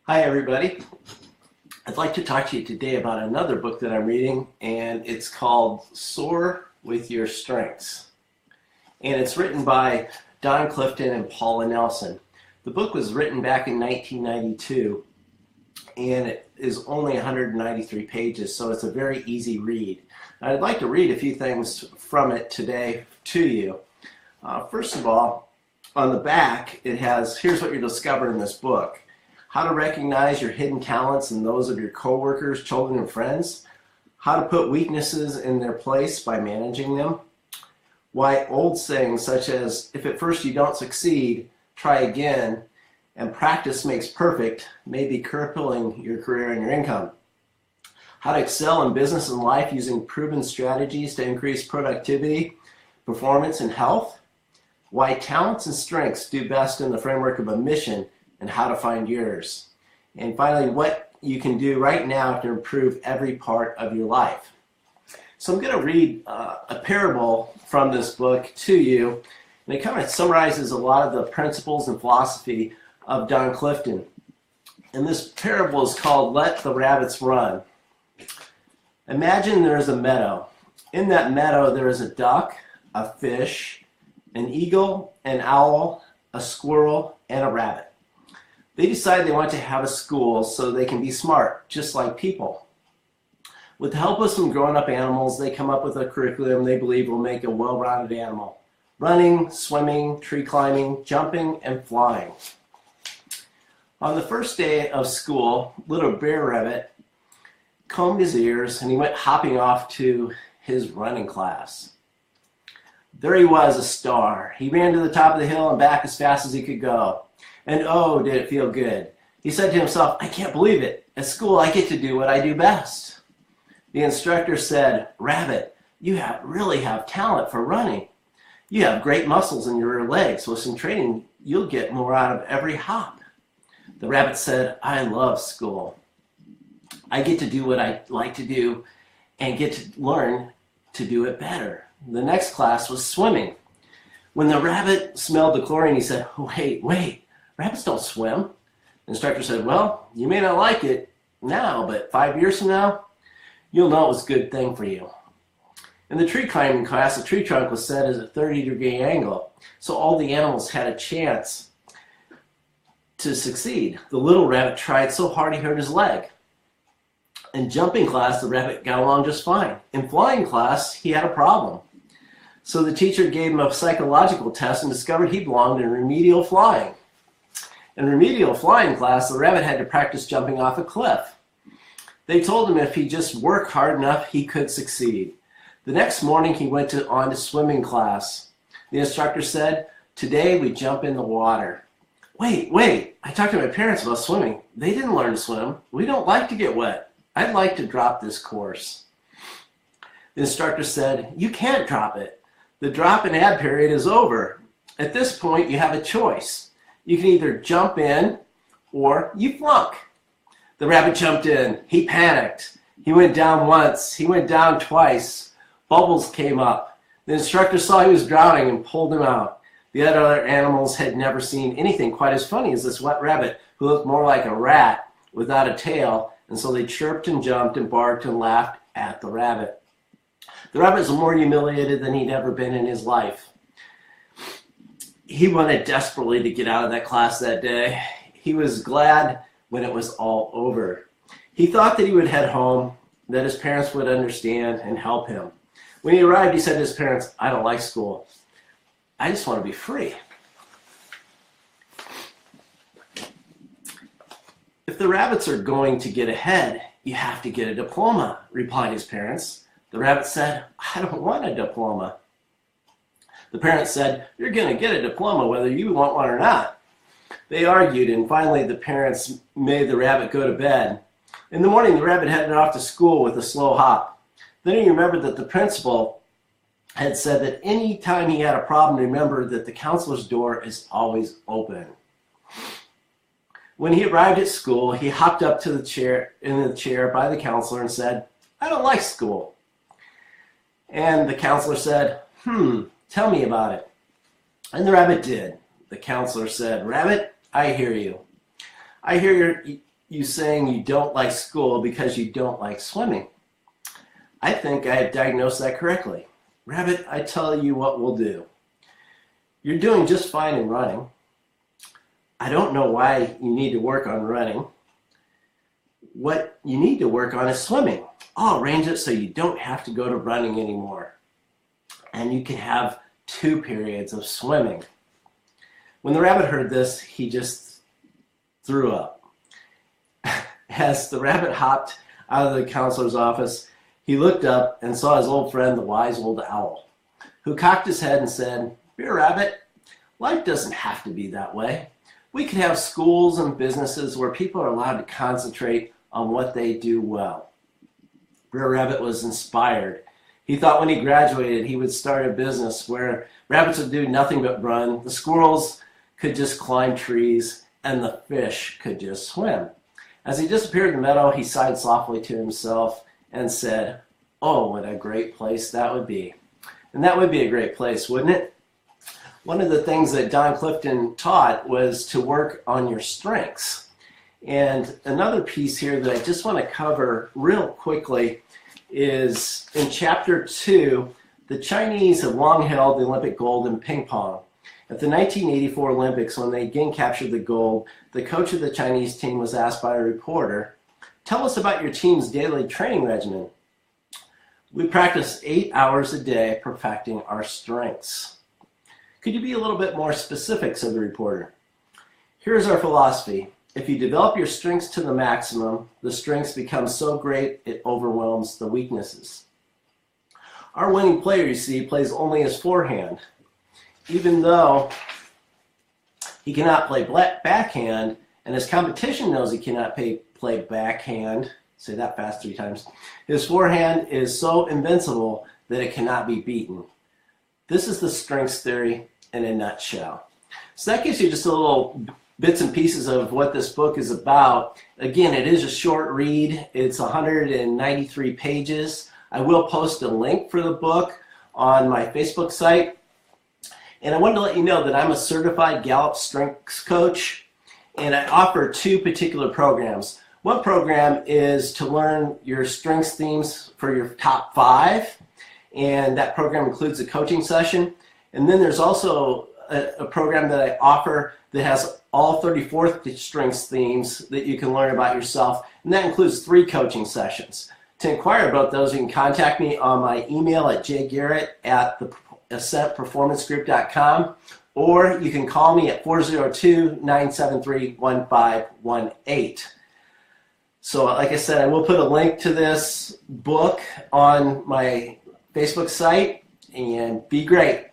Hi everybody. I'd like to talk to you today about another book that I'm reading, and it's called Soar With Your Strengths. And it's written by Don Clifton and Paula Nelson. The book was written back in 1992, and it is only 193 pages, so it's a very easy read. I'd like to read a few things from it today to you. First of all, on the back it has, here's what you'll discover in this book. How to recognize your hidden talents and those of your coworkers, children, and friends. How to put weaknesses in their place by managing them. Why old sayings such as, if at first you don't succeed, try again, and practice makes perfect may be crippling your career and your income. How to excel in business and life using proven strategies to increase productivity, performance, and health. Why talents and strengths do best in the framework of a mission, and how to find yours. And finally, what you can do right now to improve every part of your life. So I'm going to read a parable from this book to you, and it kind of summarizes a lot of the principles and philosophy of Don Clifton. And this parable is called Let the Rabbits Run. Imagine there is a meadow. In that meadow there is a duck, a fish, an eagle, an owl, a squirrel, and a rabbit. They decide they want to have a school so they can be smart, just like people. With the help of some grown-up animals, they come up with a curriculum they believe will make a well-rounded animal. Running, swimming, tree climbing, jumping, and flying. On the first day of school, little Bear Rabbit combed his ears and he went hopping off to his running class. There he was, a star. He ran to the top of the hill and back as fast as he could go. And oh, did it feel good. He said to himself, I can't believe it. At school, I get to do what I do best. The instructor said, Rabbit, you really have talent for running. You have great muscles in your legs. With some training, you'll get more out of every hop. The rabbit said, I love school. I get to do what I like to do and get to learn to do it better. The next class was swimming. When the rabbit smelled the chlorine, he said, wait. Rabbits don't swim. The instructor said, well, you may not like it now, but 5 years from now, you'll know it was a good thing for you. In the tree climbing class, the tree trunk was set as a 30-degree angle, so all the animals had a chance to succeed. The little rabbit tried so hard he hurt his leg. In jumping class, the rabbit got along just fine. In flying class, he had a problem. So the teacher gave him a psychological test and discovered he belonged in remedial flying. In remedial flying class, the rabbit had to practice jumping off a cliff. They told him if he just worked hard enough, he could succeed. The next morning, he went on to swimming class. The instructor said, today we jump in the water. Wait, I talked to my parents about swimming. They didn't learn to swim. We don't like to get wet. I'd like to drop this course. The instructor said, you can't drop it. The drop and add period is over. At this point, you have a choice. You can either jump in or you flunk. The rabbit jumped in. He panicked. He went down once. He went down twice. Bubbles came up. The instructor saw he was drowning and pulled him out. The other animals had never seen anything quite as funny as this wet rabbit, who looked more like a rat without a tail, and so they chirped and jumped and barked and laughed at the rabbit. The rabbit was more humiliated than he'd ever been in his life. He wanted desperately to get out of that class that day. He was glad when it was all over. He thought that he would head home, that his parents would understand and help him. When he arrived, he said to his parents, I don't like school. I just want to be free. If the rabbits are going to get ahead, you have to get a diploma, replied his parents. The rabbit said, I don't want a diploma. The parents said, you're going to get a diploma whether you want one or not. They argued, and finally the parents made the rabbit go to bed. In the morning, the rabbit headed off to school with a slow hop. Then he remembered that the principal had said that any time he had a problem, remember that the counselor's door is always open. When he arrived at school, he hopped up to the chair by the counselor and said, I don't like school. And the counselor said, tell me about it. And the rabbit did. The counselor said, Rabbit, I hear you. I hear you saying you don't like school because you don't like swimming. I think I have diagnosed that correctly. Rabbit, I tell you what we'll do. You're doing just fine in running. I don't know why you need to work on running. What you need to work on is swimming. I'll arrange it so you don't have to go to running anymore. And you can have 2 periods of swimming. When the rabbit heard this, he just threw up. As the rabbit hopped out of the counselor's office, he looked up and saw his old friend, the wise old owl, who cocked his head and said, "Dear Rabbit, life doesn't have to be that way. We could have schools and businesses where people are allowed to concentrate on what they do well." Brer Rabbit was inspired. He thought when he graduated he would start a business where rabbits would do nothing but run, the squirrels could just climb trees, and the fish could just swim. As he disappeared in the meadow, he sighed softly to himself and said, "Oh, what a great place that would be." And that would be a great place, wouldn't it? One of the things that Don Clifton taught was to work on your strengths. And another piece here that I just want to cover real quickly is in chapter 2, the Chinese have long held the Olympic gold in ping pong. At the 1984 Olympics, when they again captured the gold, the coach of the Chinese team was asked by a reporter, "Tell us about your team's daily training regimen." "We practice 8 hours a day perfecting our strengths." "Could you be a little bit more specific?" said the reporter. "Here's our philosophy. If you develop your strengths to the maximum, the strengths become so great it overwhelms the weaknesses. Our winning player, you see, plays only his forehand. Even though he cannot play backhand, and his competition knows he cannot play backhand, say that fast 3 times, his forehand is so invincible that it cannot be beaten. This is the strengths theory in a nutshell." So that gives you just a little bits and pieces of what this book is about. Again, it is a short read. It's 193 pages. I will post a link for the book on my Facebook site. And I wanted to let you know that I'm a certified Gallup Strengths Coach, and I offer 2 particular programs. One program is to learn your strengths themes for your top 5, and that program includes a coaching session. And then there's also a program that I offer that has all 34 strengths themes that you can learn about yourself, and that includes 3 coaching sessions. To inquire about those, you can contact me on my email at jgarrett@theascentperformancegroup.com, or you can call me at 402-973-1518. So like I said, I will put a link to this book on my Facebook site, and be great.